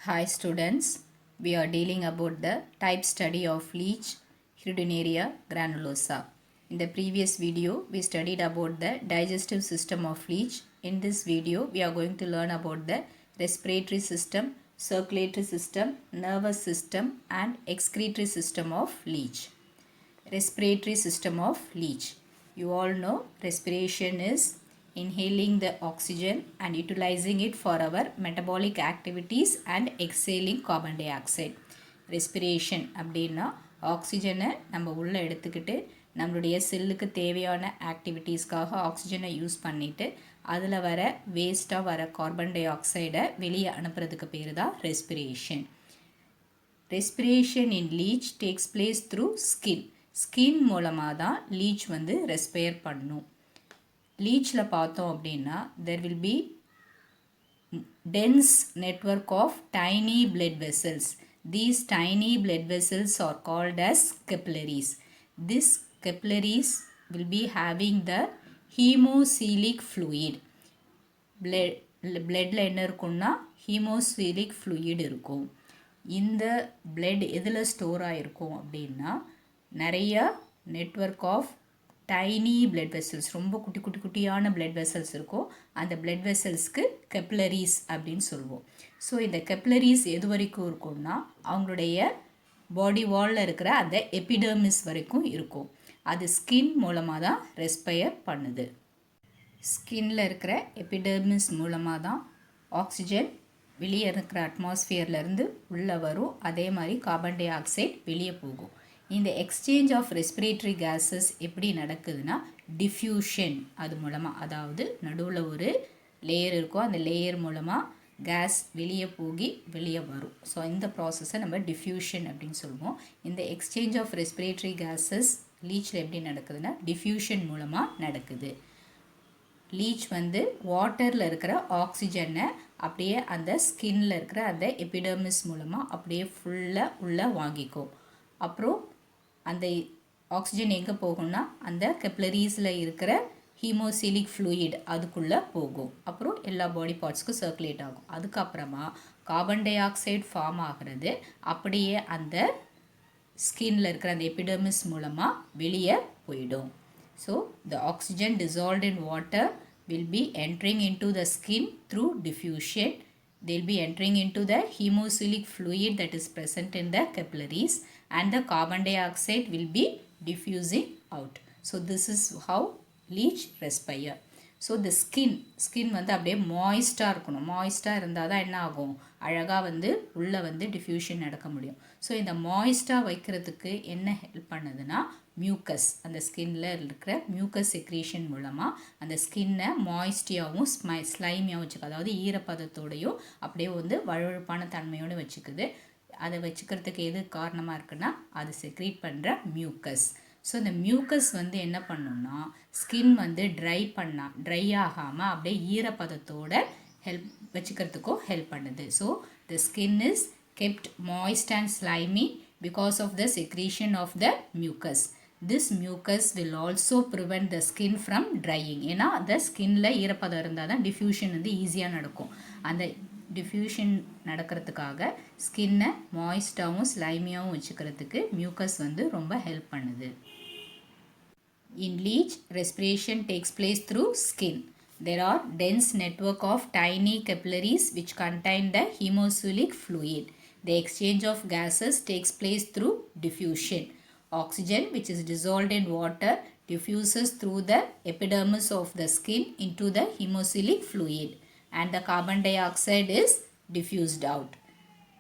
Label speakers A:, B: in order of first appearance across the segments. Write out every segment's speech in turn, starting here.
A: Hi students, we are dealing about the type study of leech Hirudinaria granulosa. In the previous video, we studied about the digestive system of leech. In this video, we are going to learn about the respiratory system, circulatory system, nervous system and excretory system of leech. Respiratory system of leech. You all know respiration is inhaling the oxygen and utilizing it for our metabolic activities and exhaling carbon dioxide. Respiration அப்படின்னா ஆக்சிஜனை நம்ம உள்ளே எடுத்துக்கிட்டு நம்மளுடைய செல்லுக்கு தேவையான ஆக்டிவிட்டீஸ்க்காக ஆக்சிஜனை use பண்ணிவிட்டு அதில் வர வேஸ்ட்டாக வர கார்பன் டை ஆக்சைடை வெளியே அனுப்புறதுக்கு பேர் தான் respiration. Respiration in leech takes place through skin. Skin மூலமாக தான் லீச் வந்து ரெஸ்பயர் பண்ணும். லீச்சில் பார்த்தோம் அப்படின்னா there will be dense network of tiny blood vessels. These tiny blood vessels are called as capillaries. This capillaries will be having the hemocoelic fluid. bloodல என்ன இருக்கும்னா hemocoelic fluid இருக்கும். இந்த blood எதில் ஸ்டோர் ஆகிருக்கும் அப்படின்னா நிறைய network of tiny blood vessels, ரொம்ப குட்டி குட்டி குட்டியான பிளட் வெசல்ஸ் இருக்கும். அந்த பிளட் வெசல்ஸ்க்கு கெப்லரிஸ் அப்படின்னு சொல்லுவோம். ஸோ இந்த கெப்லரிஸ் எது வரைக்கும் இருக்கும்னா அவங்களுடைய பாடி வாலில் இருக்கிற அந்த எபிடர்மிஸ் வரைக்கும் இருக்கும். அது ஸ்கின் மூலமாக தான் ரெஸ்பயர் பண்ணுது. ஸ்கின்னில் இருக்கிற எபிடர்மிஸ் மூலமாக தான் ஆக்சிஜன் வெளியே இருக்கிற அட்மாஸ்ஃபியர்லேருந்து உள்ளே வரும். அதே மாதிரி கார்பன் டை ஆக்சைடு வெளியே போகும். இந்த எக்ஸ்சேஞ்ச் ஆஃப் ரெஸ்பிரேட்டரி கேஸஸ் எப்படி நடக்குதுன்னா டிஃப்யூஷன் அது மூலமாக, அதாவது நடுவில் ஒரு லேயர் இருக்கும், அந்த லேயர் மூலமாக கேஸ் வெளியே போகி வெளியே வரும். ஸோ இந்த ப்ராசஸை நம்ம டிஃப்யூஷன் அப்படின்னு சொல்லுவோம். இந்த எக்ஸ்சேஞ்ச் ஆஃப் ரெஸ்பிரேட்டரி கேஸஸ் லீச்சில் எப்படி நடக்குதுன்னா டிஃப்யூஷன் மூலமாக நடக்குது. லீச் வந்து வாட்டரில் இருக்கிற ஆக்சிஜனை அப்படியே அந்த ஸ்கின்னில் இருக்கிற அந்த எபிடர்மிஸ் மூலமாக அப்படியே ஃபுல்லாக உள்ளே வாங்கிக்கும். அப்புறம் அந்த ஆக்சிஜன் எங்கே போகும்னா அந்த கெப்லரிஸில் இருக்கிற ஹீமோசிலிக் ஃப்ளூயிட் அதுக்குள்ளே போகும். அப்புறம் எல்லா பாடி பார்ட்ஸ்க்கும் சர்க்குலேட் ஆகும். அதுக்கப்புறமா கார்பன் டை ஆக்சைடு ஃபார்ம் ஆகிறது அப்படியே அந்த ஸ்கின்னில் இருக்கிற அந்த எபிடர்மிஸ் மூலமாக வெளியே போயிடும். So the oxygen dissolved in water will be entering into the skin through diffusion. They'll be entering into the hemocoelic fluid that is present in the capillaries and the carbon dioxide will be diffusing out. So this is how leech respire. So the skin வந்து அப்படியே மாய்ஸ்டாக இருக்கணும். மாய்ஸ்டாக இருந்தால் தான் என்ன ஆகும், அழகாக வந்து உள்ளே வந்து டிஃப்யூஷன் நடக்க முடியும். ஸோ இந்த மாய்ஸ்டாக வைக்கிறதுக்கு என்ன ஹெல்ப் பண்ணுதுன்னா மியூக்கஸ், அந்த ஸ்கின்னில் இருக்கிற மியூக்கஸ் செக்ரீஷன் மூலமாக அந்த ஸ்கின்னை மாய்ஸ்டியாகவும் ஸ்லைமியாகவும் வச்சுக்குது. அதாவது ஈரப்பதத்தோடையும் அப்படியே வந்து வழுவழுப்பான தன்மையோடு வச்சுக்குது. அதை வச்சுக்கிறதுக்கு எது காரணமாக இருக்குன்னா அது செக்ரீட் பண்ணுற மியூக்கஸ். ஸோ இந்த மியூக்கஸ் வந்து என்ன பண்ணுன்னா ஸ்கின் வந்து ட்ரை ஆகாமல் அப்படியே ஈரப்பதத்தோட வச்சுக்கிறதுக்கும் ஹெல்ப் பண்ணுது. So the skin is kept moist and slimy because of the secretion of the mucus. This mucus will also prevent the skin from drying. ஏன்னா அந்த ஸ்கின்ல ஈரப்பதம் இருந்தால் தான் டிஃப்யூஷன் வந்து ஈஸியாக நடக்கும். அந்த டிஃப்யூஷன் நடக்கிறதுக்காக ஸ்கின்னை மாய்ஸ்டாகவும் ஸ்லைமியாகவும் வச்சுக்கிறதுக்கு மியூக்கஸ் வந்து ரொம்ப ஹெல்ப் பண்ணுது. In leech, respiration takes place through skin. There are dense network of tiny capillaries which contain the hemocoelic fluid. The exchange of gases takes place through diffusion. Oxygen, which is dissolved in water, diffuses through the epidermis of the skin into the hemocoelic fluid, and the carbon dioxide is diffused out.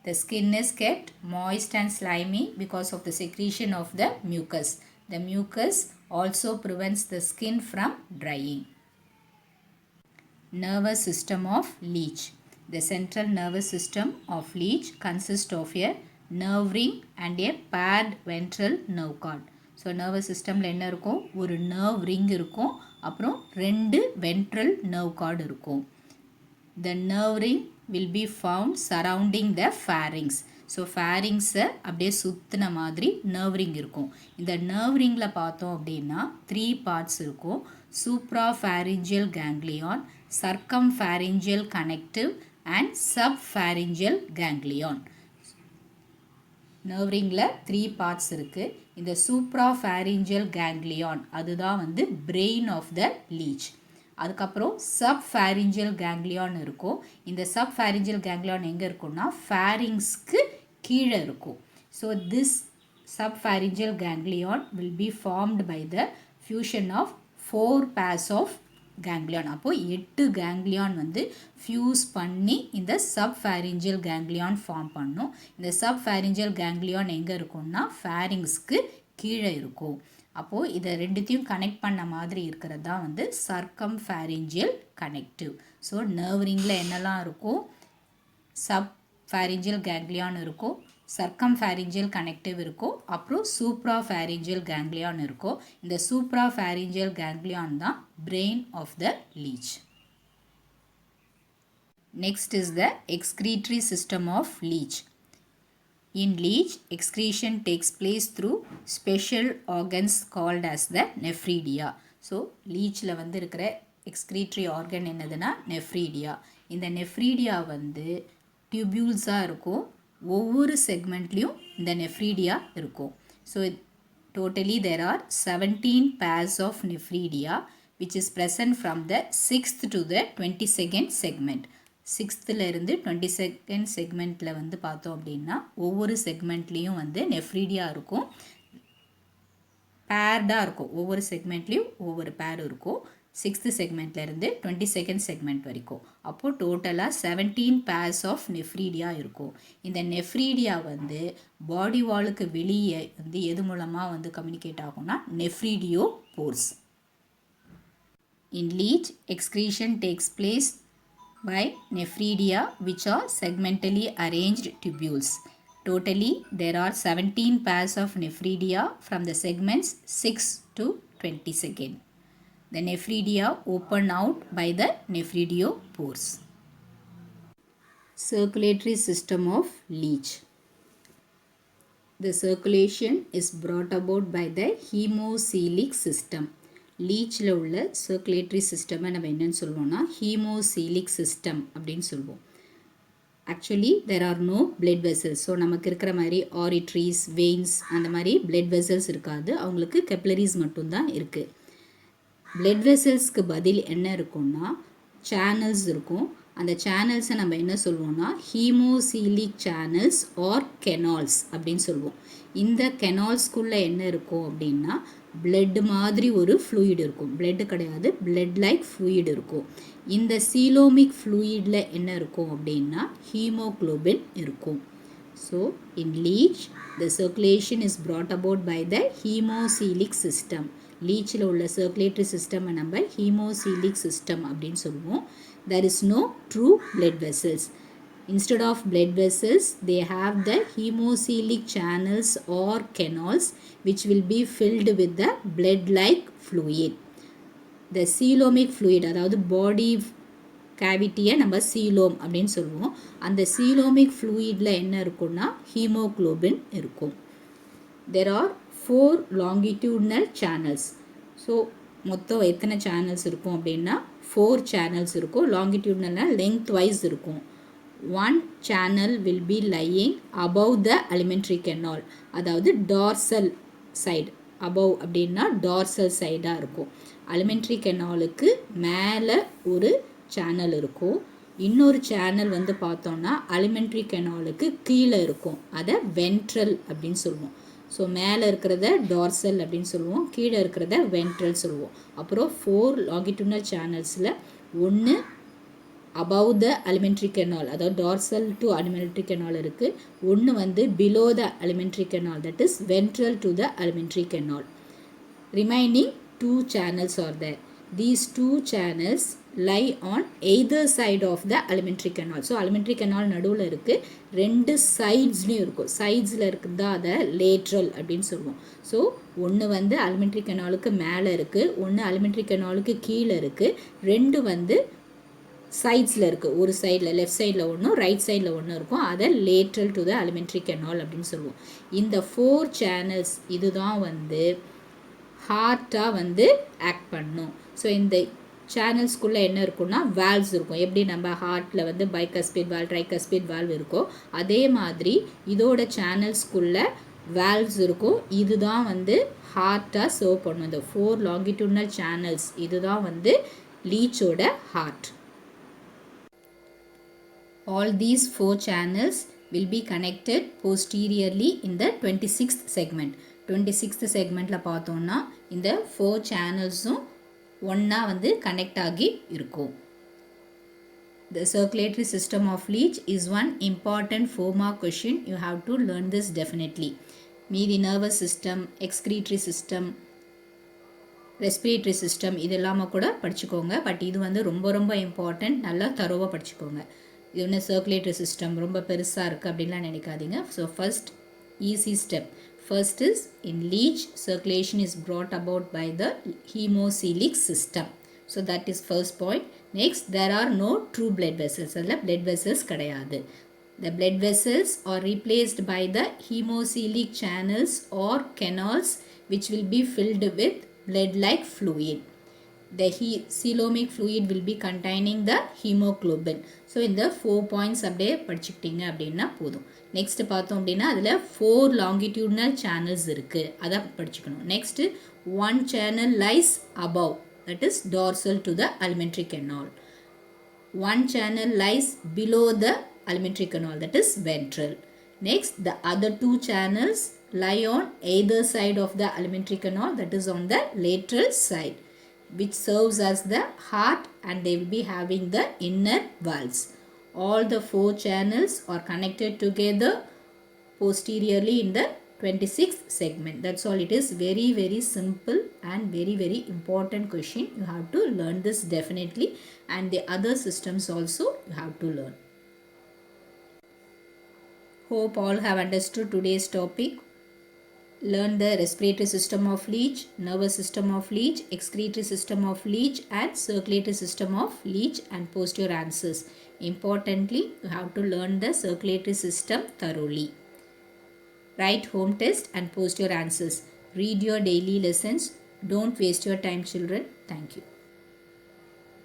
A: The skin is kept moist and slimy because of the secretion of the mucus. The mucus also prevents the skin from drying. Nervous system of leech. The central nervous system of leech consists of a nerve ring and a paired ventral nerve cord. So nervous சிஸ்டமில் என்ன இருக்கும், ஒரு nerve ring இருக்கும், அப்புறம் 2 ventral nerve card இருக்கும். The nerve ring will be found surrounding the pharynx. So ஃபேரிங்ஸை அப்படியே சுற்றின மாதிரி நர்வ் ரிங் இருக்கும். இந்த நர்வ் ரிங்கில் பார்த்தோம் அப்படின்னா 3 பார்ட்ஸ் இருக்கும். Suprapharyngeal ganglion, circumpharyngeal connective and subpharyngeal ganglion. nerve ringல 3 parts இருக்கு. இந்த suprapharyngeal ganglion அதுதான் வந்து brain of the leech. அதுக்கப்புறம் subpharyngeal ganglion இருக்கும். இந்த subpharyngeal ganglion எங்க இருக்கும்னா pharynxக்கு கீழே இருக்கும். So this subpharyngeal ganglion will be formed by the fusion of 4 pairs of ganglion. அப்போ 8 ganglion வந்து fuse பண்ணி இந்த subpharyngeal ganglion form பண்ணும். இந்த subpharyngeal ganglion எங்க இருக்கும்னா pharynxக்கு கீழே இருக்கும். அப்போ இதை ரெண்டுத்தையும் கனெக்ட் பண்ண மாதிரி இருக்கிறது தான் வந்து circumpharyngeal connective. ஸோ nerve ringல என்னெல்லாம் இருக்கும்? subpharyngeal ganglion இருக்கும், circumpharyngeal connective இருக்கும், அப்புறம் suprapharyngeal ganglion இருக்கும். இந்த suprapharyngeal ganglion தான் brain of the leech. Next is the excretory system of leech. In leech, excretion takes place through special organs called as the nephridia. So, leechல வந்து இருக்கிற excretory organ என்னதுன்னா nephridia. இந்த nephridia வந்து tubules-ஆ இருக்கும். ஒவ்வொரு செக்மெண்ட்லையும் இந்த nephridia இருக்கும். So, totally there are 17 pairs of nephridia which is present from the 6th to the 22nd segment. 6th இருந்து 22nd செக்மெண்ட்டில் வந்து பார்த்தோம் அப்படின்னா ஒவ்வொரு செக்மெண்ட்லேயும் வந்து நெஃப்ரீடியா இருக்கும், பேர்டாக இருக்கும். ஒவ்வொரு செக்மெண்ட்லேயும் ஒவ்வொரு பேர் இருக்கும். 6th செக்மெண்ட்லேருந்து 22nd செக்மெண்ட் வரைக்கும். அப்போது டோட்டலாக 17 pairs ஆஃப் நெஃப்ரீடியா இருக்கும். இந்த நெஃப்ரீடியா வந்து பாடி வாலுக்கு வெளியே வந்து எது மூலமாக வந்து கம்யூனிகேட் ஆகும்னா nephridiopores. In leech excretion takes place by nephridia which are segmentally arranged tubules. Totally there are 17 pairs of nephridia from the segments 6 to 22nd. The nephridia open out by the nephrodiopores. Circulatory system of leech. The circulation is brought about by the hemocoelic system. லீச்சில் உள்ள circulatory சிஸ்டமை நம்ம என்னென்னு சொல்லுவோம்னா ஹீமோசீலிக் system அப்படின்னு சொல்லுவோம். Actually there are no blood vessels. So நமக்கு இருக்கிற மாதிரி ஆரிட்ரிஸ், வெயின்ஸ் அந்த மாதிரி பிளட் வெசல்ஸ் இருக்காது, அவங்களுக்கு கெப்லரிஸ் மட்டும்தான் இருக்குது. பிளட் வெசல்ஸ்க்கு பதில் என்ன இருக்கும்னா சேனல்ஸ் இருக்கும். அந்த சேனல்ஸை நம்ம என்ன சொல்லுவோம்னா ஹீமோசீலிக் சேனல்ஸ் ஆர் கெனால்ஸ் அப்படின்னு சொல்லுவோம். இந்த கெனால்ஸ்குள்ளே என்ன இருக்கும் அப்படின்னா பிளட் மாதிரி ஒரு ஃப்ளூயிட் இருக்கும். பிளட் கிடையாது, பிளட் லைக் ஃப்ளூயிட் இருக்கும். இந்த சீலோமிக் ஃப்ளூயிடில் என்ன இருக்கும் அப்படின்னா ஹீமோக்ளோபின் இருக்கும். So in leech the circulation is brought about by the haemocoelic system. லீச்சில் உள்ள சர்க்குலேட்டரி சிஸ்டமை நம்ம ஹீமோசீலிக் சிஸ்டம் அப்படின்னு சொல்லுவோம். there is no true blood vessels. Instead of blood vessels, they have the hemocoelic channels or canals which will be filled with the blood-like fluid. The coelomic fluid, அதாவது body கேவிட்டியை நம்ம coelom அப்படின்னு சொல்லுவோம். அந்த coelomic ஃப்ளூயிடில் என்ன இருக்குன்னா haemoglobin இருக்கும். There are 4 longitudinal channels. So மொத்தம் எத்தனை சேனல்ஸ் இருக்கும் அப்படின்னா 4 சேனல்ஸ் இருக்கும். லாங்கிடியூட்னல்னா லெங்த் வைஸ் இருக்கும். One channel will be lying above the alimentary canal, அதாவது dorsal side. above அப்படின்னா dorsal சைடாக இருக்கும். alimentary canalக்கு மேலே ஒரு சேனல் இருக்கும். இன்னொரு சேனல் வந்து பார்த்தோன்னா alimentary canalக்கு கீழே இருக்கும். அதை ventral அப்படின்னு சொல்லுவோம். ஸோ மேலே இருக்கிறத டார்சல் அப்படின்னு சொல்லுவோம், கீழே இருக்கிறத வென்ட்ரல் சொல்லுவோம். அப்புறம் 4 longitudinal சேனல்ஸில் ஒன்று above the alimentary canal, அதாவது dorsal to alimentary canal இருக்குது. ஒன்று வந்து below the alimentary canal, that is ventral to the alimentary canal. Remaining 2 channels are there. These 2 channels lie on either side of the alimentary canal. So alimentary canal நடுவில் இருக்குது, 2 சைட்ஸ்லேயும் இருக்கும். சைட்ஸில் இருக்குது அதை lateral அப்படின்னு சொல்லுவோம். ஸோ ஒன்று வந்து alimentary canalக்கு மேலே இருக்குது, ஒன்று alimentary canalக்கு கீழே இருக்குது, 2 வந்து சைட்ஸில் இருக்குது. ஒரு சைடில் லெஃப்ட் சைடில் ஒன்றும் ரைட் சைடில் ஒன்றும் இருக்கும். அதை lateral to the alimentary canal அப்படின்னு சொல்லுவோம். இந்த 4 சேனல்ஸ் இதுதான் வந்து ஹார்ட்டாக வந்து ஆக்ட் பண்ணும். ஸோ இந்த சேனல்ஸ்குள்ளே என்ன இருக்குன்னா வால்வ்ஸ் இருக்கும். எப்படி நம்ம ஹார்ட்டில் வந்து பைகஸ்பிட் வால்வ் ட்ரைகஸ்பிட் வால்வ் இருக்கோ அதே மாதிரி இதோட சேனல்ஸ்குள்ளே வால்வ்ஸ் இருக்கும். இதுதான் வந்து ஹார்ட்டாக சர்வ் பண்ணும். இந்த 4 லாங்கிடியூட்னல் சேனல்ஸ் இதுதான் வந்து லீச்சோட heart. All these 4 channels will be connected posteriorly in the 26th segment. 26th segmentல பார்த்தோம்னா இந்த 4 channelsம் ஒன்றா வந்து கனெக்ட் ஆகி இருக்கும். The circulatory system of leech is one important 4-mark question. You have to learn this definitely. மீதி nervous system, excretory system, respiratory system இதெல்லாம கூட படிச்சுக்கோங்க. But இது வந்து ரொம்ப ரொம்ப இம்பார்ட்டன்ட். நல்லா தரோவாக படிச்சுக்கோங்க. இது ஒன்று சர்க்குலேட்டரி சிஸ்டம் ரொம்ப பெருசாக இருக்குது அப்படின்லாம் நினைக்காதீங்க. So first easy step. First is in leech circulation is brought about by the hemocoelic system. So that is first point. Next there are no true blood vessels. அதில் blood vessels கிடையாது. The blood vessels are replaced by the hemocoelic channels or canals which will be filled with blood-like fluid. The coelomic fluid will be containing the hemoglobin. So இந்த 4 points அப்படியே படிச்சுக்கிட்டீங்க அப்படின்னா போதும். Next பார்த்தோம் அப்படின்னா அதில் 4 longitudinal channels இருக்குது, அதை படிச்சுக்கணும். Next 1 channel lies above, that is dorsal to the alimentary canal. 1 channel lies below the alimentary canal, that is ventral. Next, the other 2 channels lie on either side of the alimentary canal, that is on the lateral side, which serves as the heart, and they will be having the inner valves. All the 4 channels are connected together posteriorly in the 26th segment. That's all. It is very very simple and very very important question. You have to learn this definitely, and the other systems also you have to learn. Hope all have understood today's topic. Learn the respiratory system of leech, nervous system of leech, excretory system of leech, and circulatory system of leech and posterior answers. Importantly, you have to learn the circulatory system thoroughly. Write home test and post your answers. Read your daily lessons. Don't waste your time, children. Thank you.